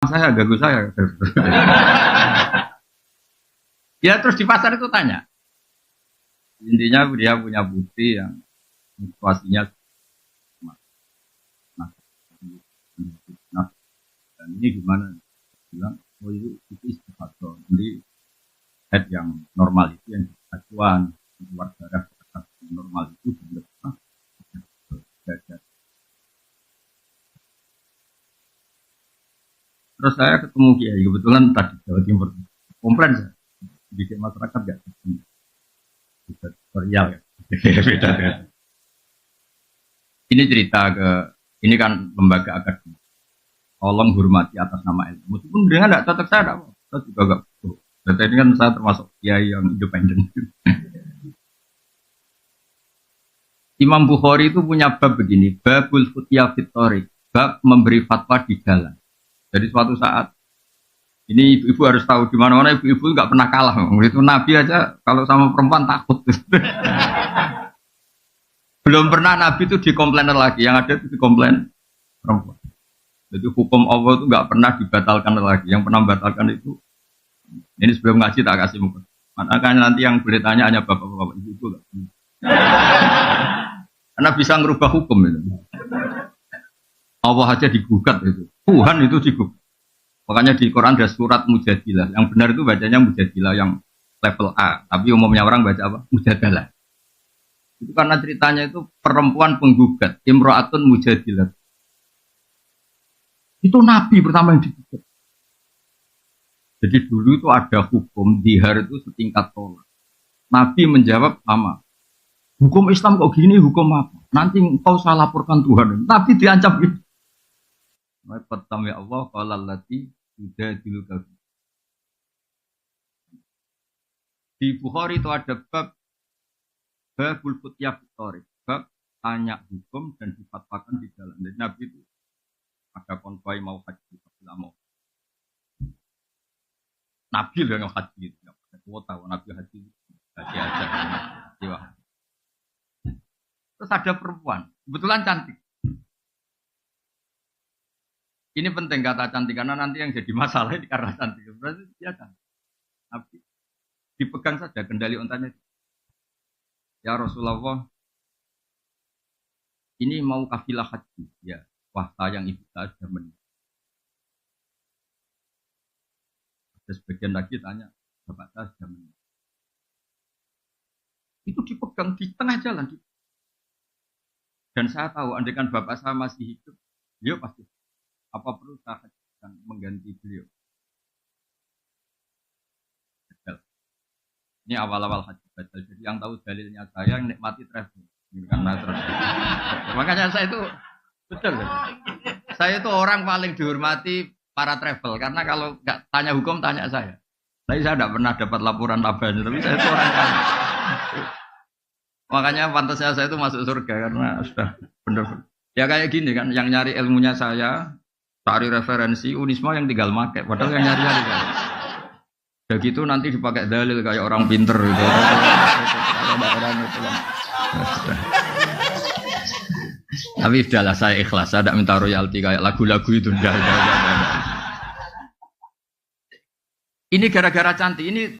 saya, ganggu saya. Ya terus di pasar itu tanya. Intinya dia punya putri yang situasinya nah, dan ini gimana? Bilang, oh itu istiqato. Jadi head yang normal itu yang acuan keluar darah normal itu sudah terus saya ketemu Kiai kebetulan tadi Jawa Timur komplain saya bikin masyarakat gak bisa tutorial ya beda. Ini cerita ke ini kan lembaga akademik tolong hormati atas nama ilmu meskipun dengan tidak cocok saya juga gak betul. Data ini kan saya termasuk Kiai yang independen. Imam Bukhari itu punya bab begini, babul futya fitori, bab memberi fatwa di jalan. Jadi suatu saat, ini ibu-ibu harus tahu di mana-mana ibu-ibu nggak pernah kalah. Itu Nabi aja kalau sama perempuan takut. Belum pernah Nabi itu dikomplain lagi, yang ada itu dikomplain perempuan. Jadi hukum Allah itu nggak pernah dibatalkan lagi. Yang pernah membatalkan itu, ini sebelum ngaji tak kasih muka. Makanya nanti yang boleh tanya hanya bapak-bapak ibu-ibu. Karena bisa ngerubah hukum itu. Allah aja digugat itu. Tuhan itu digugat. Makanya di Quran ada surat Mujadilah. Yang benar itu bacanya Mujadilah yang level A. Tapi umumnya orang baca apa? Mujadalah. Itu karena ceritanya itu perempuan penggugat. Imro'atun Mujadilah. Itu Nabi pertama yang digugat. Jadi dulu itu ada hukum dihar itu setingkat tolak. Nabi menjawab sama. Hukum Islam kok gini, hukum apa? Nanti engkau saya laporkan Tuhan. Nabi diancam gitu. Pertama ya Allah, qala allati yujadiluka. Di Bukhari itu ada babul futya fitori, bab tanya hukum dan difatwakan di jalan. Jadi Nabi itu ada konvoi mau haji, mau Nabi loh yang haji, nggak ada kuota, Nabi haji aja. Terus ada perempuan, kebetulan cantik. Ini penting kata cantik karena nanti yang jadi masalah ini karena cantik. Berarti dia cantik. Nabi dipegang saja kendali ontanya. Ya Rasulullah, ini mau kafilah haji. Ya, wah sayang ibu saya sudah meninggal. Ada sebagian lagi tanya, bapak saya sudah meninggal. Itu dipegang di tengah jalan. Dan saya tahu, andaikan bapak saya masih hidup, beliau pasti apa perlu saya hajikan mengganti beliau. Ini awal-awal haji badal. Jadi yang tahu dalilnya saya yang nikmati travel. Karena terus. Makanya saya itu betul. Saya itu orang paling dihormati para travel karena kalau nggak tanya hukum tanya saya. Tapi saya tidak pernah dapat laporan labanya. Tapi saya itu orang kaya. Makanya pantasnya saya itu masuk surga karena sudah benar. Ya kayak gini kan, yang nyari ilmunya saya, cari referensi, Unisma yang tinggal make. Padahal yang nyari-nyari kan. Ya gitu nanti dipakai dalil kayak orang pinter gitu. Tapi sudahlah saya ikhlas, saya tidak minta royalti kayak lagu-lagu itu. Ini gara-gara cantik, ini